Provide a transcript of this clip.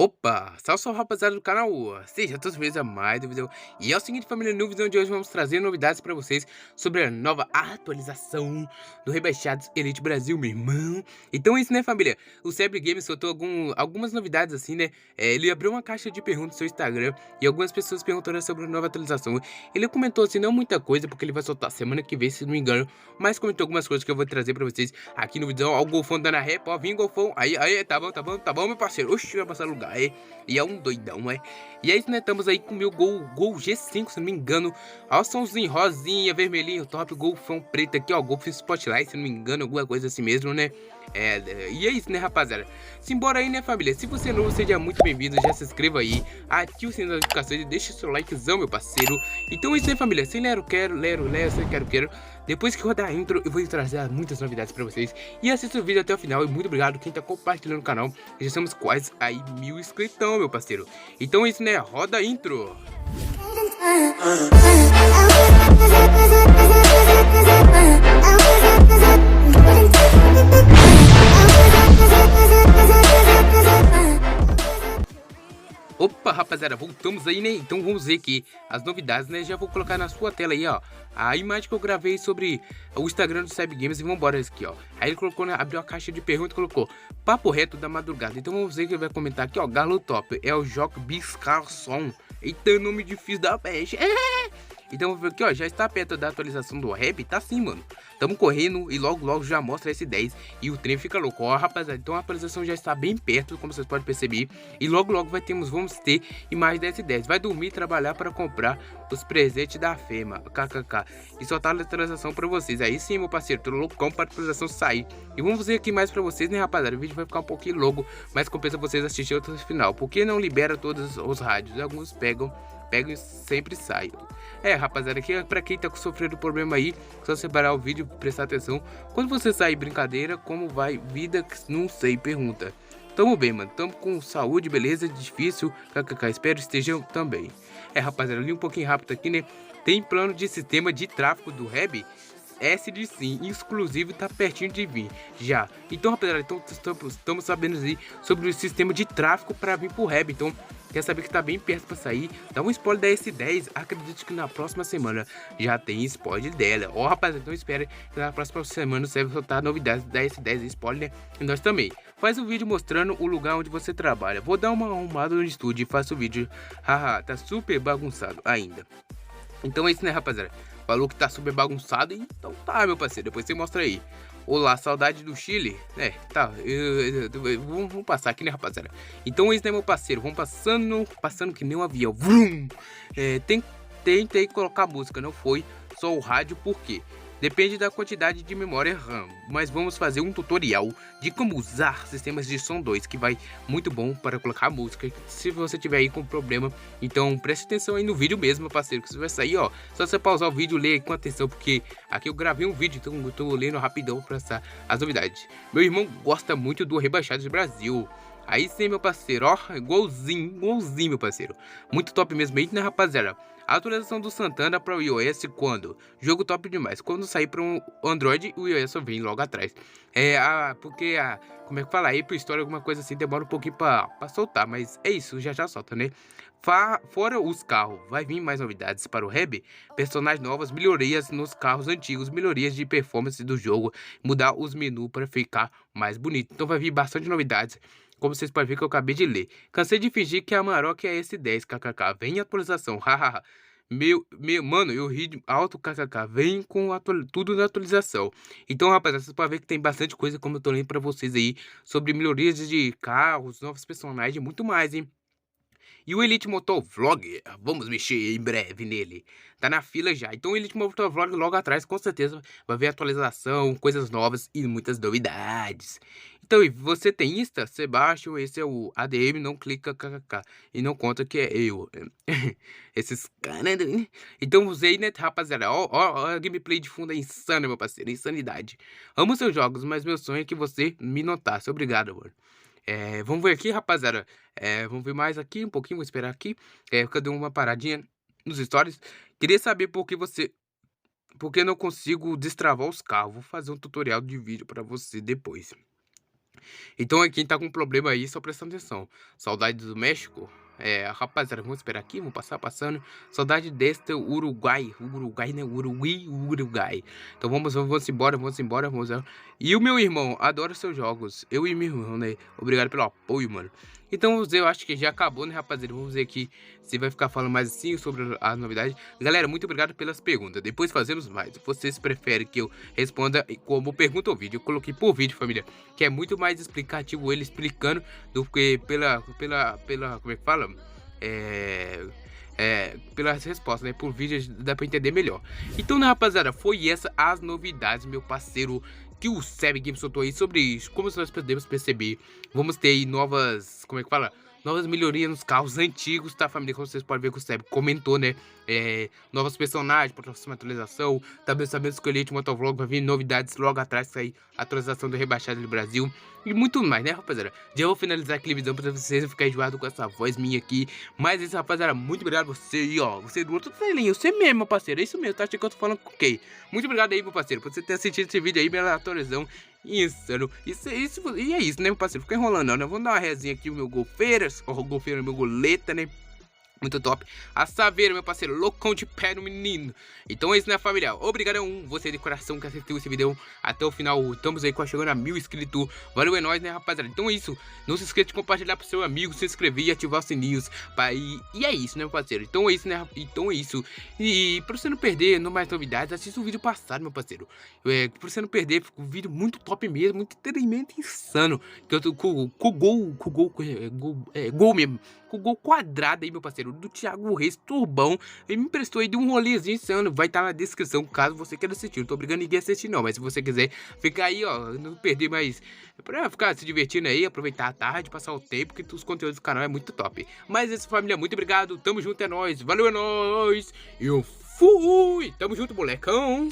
Opa! Salve, salve rapaziada do canal! Seja todos bem-vindos a mais um vídeo. E é o seguinte, família, no vídeo de hoje vamos trazer novidades pra vocês sobre a nova atualização do Rebaixados Elite Brasil, meu irmão. Então é isso, né, família? O Cyber Games soltou algumas novidades assim, né? Ele abriu uma caixa de perguntas no seu Instagram e algumas pessoas perguntaram sobre a nova atualização. Ele comentou assim, não muita coisa, porque ele vai soltar semana que vem, se não me engano, mas comentou algumas coisas que eu vou trazer pra vocês aqui no vídeo. Ó, o Golfão dando a rap, ó, vim Golfão. Aí, tá bom, meu parceiro. Oxi, vai passar lugar. E é um doidão, é. E é isso, né? Estamos aí com o meu Gol G5, se não me engano. Ó, o somzinho rosinha, vermelhinho, top, golfão preto aqui, ó. Golf Spotlight, se não me engano, alguma coisa assim mesmo, né? E é isso, né, rapaziada? Simbora aí, né, família? Se você é novo, seja muito bem-vindo. Já se inscreva aí, ative o sininho das notificações e deixa seu likezão, meu parceiro. Então é isso aí, família. Sem lero, sem quero. Depois que rodar a intro, eu vou trazer muitas novidades pra vocês. E assista o vídeo até o final. E muito obrigado quem tá compartilhando o canal. Já estamos quase aí 1000 inscritão, meu parceiro. Então é isso, né? Roda a intro. Opa, rapaziada, voltamos aí, né? Então vamos ver aqui as novidades, né? Já vou colocar na sua tela aí, ó, a imagem que eu gravei sobre o Instagram do Cyber Games. E vambora aqui, ó. Aí ele colocou, né, abriu a caixa de perguntas e colocou papo reto da madrugada. Então vamos ver que ele vai comentar aqui, ó. Galo Top é o Joc Biscarson. Eita, nome difícil da peste. Então vamos ver aqui, ó, já está perto da atualização do rap, tá sim, mano. Tamo correndo e logo já mostra S10 e o trem fica louco, ó, rapaziada. Então a atualização já está bem perto, como vocês podem perceber. E logo vamos ter imagem da S10. Vai dormir, trabalhar para comprar os presentes da FEMA, kkk. E soltar a atualização para vocês. Aí sim, meu parceiro, tô loucão para a atualização sair. E vamos ver aqui mais para vocês, né, rapaziada. O vídeo vai ficar um pouquinho longo, mas compensa vocês assistirem até o final. Porque não libera todos os rádios, alguns pegam e sempre saem. Rapaziada, aqui pra quem tá sofrendo problema aí, só separar o vídeo, prestar atenção. Quando você sair brincadeira, como vai vida? Não sei, pergunta. Tamo bem, mano, tamo com saúde, beleza, difícil, kkk, espero estejam também. Rapaziada, eu li um pouquinho rápido aqui, né? Tem plano de sistema de tráfego do Reb? SD sim, exclusivo, tá pertinho de vir já. Então, rapaziada, então estamos sabendo aí sobre o sistema de tráfego para vir pro Reb. Então, quer saber que tá bem perto para sair? Dá um spoiler da S10. Acredito que na próxima semana já tem spoiler dela. Ó, rapaziada, então espera que na próxima semana você vai soltar novidades da S10, spoiler, e nós também. Faz um vídeo mostrando o lugar onde você trabalha. Vou dar uma arrumada no estúdio e faço o vídeo. Haha, tá super bagunçado ainda. Então é isso, né, rapaziada? Falou que tá super bagunçado, então tá, meu parceiro. Depois você mostra aí. Olá, saudade do Chile? Tá. Vamos passar aqui, né, rapaziada? Então é isso, né, meu parceiro? Vamos passando que nem um avião. Vrum! Tentei colocar música, não foi só o rádio, por quê? Depende da quantidade de memória RAM, mas vamos fazer um tutorial de como usar sistemas de som 2, que vai muito bom para colocar música. Se você tiver aí com problema, então preste atenção aí no vídeo mesmo, meu parceiro, que você vai sair, ó. Só você pausar o vídeo e ler com atenção, porque aqui eu gravei um vídeo, então eu tô lendo rapidão para as novidades. Meu irmão gosta muito do Rebaixados Brasil. Aí sim, meu parceiro, ó, igualzinho, meu parceiro. Muito top mesmo aí, né, rapaziada? A atualização do Santana para o iOS quando? Jogo top demais. Quando sair para um Android, o iOS vem logo atrás. Porque como é que fala? Aí pro Story, alguma coisa assim, demora um pouquinho pra soltar. Mas é isso, já solta, né? Fora os carros, vai vir mais novidades para o Reb, personagens novas, melhorias nos carros antigos, melhorias de performance do jogo, mudar os menus para ficar mais bonito. Então vai vir bastante novidades. Como vocês podem ver que eu acabei de ler. Cansei de fingir que a Amarok é S10, kkk. Vem atualização, hahaha. Mano, eu ri alto, kkk. Vem com tudo na atualização. Então, rapaziada, vocês podem ver que tem bastante coisa, como eu tô lendo pra vocês aí, sobre melhorias de carros, novos personagens e muito mais, hein. E o Elite Motovlog, vamos mexer em breve nele. Tá na fila já. Então o Elite Motovlog logo atrás, com certeza, vai ver atualização, coisas novas e muitas novidades. Então, e você tem Insta? Sebastião, esse é o ADM, não clica kkk. E não conta que é eu. Esses caras. Então usei, né, rapaziada? Ó, a gameplay de fundo é insana, meu parceiro. Insanidade. Amo seus jogos, mas meu sonho é que você me notasse. Obrigado, amor. Vamos ver aqui, rapaziada. Vamos ver mais aqui, um pouquinho, vou esperar aqui. Porque eu dei uma paradinha nos stories. Queria saber por que não consigo destravar os carros. Vou fazer um tutorial de vídeo pra você depois. Então quem tá com problema aí, só prestando atenção. Saudade do México. Rapaziada, vamos esperar aqui, vamos passando. Saudade deste Uruguai. Uruguai, né? Uruguai. Então vamos embora, vamos. E o meu irmão, adora seus jogos. Eu e meu irmão, né? Obrigado pelo apoio, mano. Então vamos ver, eu acho que já acabou, né, rapaziada? Vamos ver aqui se vai ficar falando mais assim sobre as novidades. Galera, muito obrigado pelas perguntas. Depois fazemos mais. Vocês preferem que eu responda como pergunta ou vídeo? Eu coloquei por vídeo, família, que é muito mais explicativo ele explicando do que pela como é que fala? Pelas respostas, né? Por vídeo dá pra entender melhor. Então, né, rapaziada, foi essa as novidades, meu parceiro, que o Seb Games soltou aí sobre isso. Como nós podemos perceber, vamos ter aí novas, como é que fala? Novas melhorias nos carros antigos, tá, família? Como vocês podem ver que o Seb comentou, né? Novos personagens, próxima atualização. Também sabemos que o Elite Motovlog vai vir novidades logo atrás, sair a atualização do Rebaixado do Brasil. E muito mais, né, rapaziada? Já vou finalizar aquele vídeo pra vocês não ficarem enjoados com essa voz minha aqui. Mas isso, rapaziada, muito obrigado a você aí, ó. Você do outro telinho, você mesmo, meu parceiro. É isso mesmo, tá achando que eu tô falando com quem? Muito obrigado aí, meu parceiro, por você ter assistido esse vídeo aí, bela atualização. Insano. E é isso, né, meu parceiro? Fica enrolando, não, né? Vamos dar uma resinha aqui, o meu golfeiras. Ó, o golfeiro, meu goleta, né? Muito top. A Saveira, meu parceiro, loucão de pé no menino. Então é isso, né, família? Obrigadão, você de coração que assistiu esse vídeo até o final. Estamos aí chegando a 1000 inscritos. Valeu, é nóis, né, rapaziada? Então é isso. Não se esqueça de compartilhar pro seu amigo, se inscrever e ativar os sininhos. E é isso, né, meu parceiro? Então é isso, né? Então é isso. E pra você não perder mais novidades, assista o vídeo passado, meu parceiro. Pra você não perder, ficou um vídeo muito top mesmo, muito entretenimento insano. Que eu tô com gol mesmo. Com o gol quadrado aí, meu parceiro, do Thiago Reis, Turbão. Ele me emprestou aí de um rolezinho insano. Vai estar na descrição, caso você queira assistir. Não tô obrigando ninguém a assistir, não. Mas se você quiser ficar aí, ó, não perder mais, pra ficar se divertindo aí, aproveitar a tarde, passar o tempo, que os conteúdos do canal é muito top. Mas isso, família, muito obrigado. Tamo junto, é nóis. Valeu, é nóis. Eu fui. Tamo junto, molecão.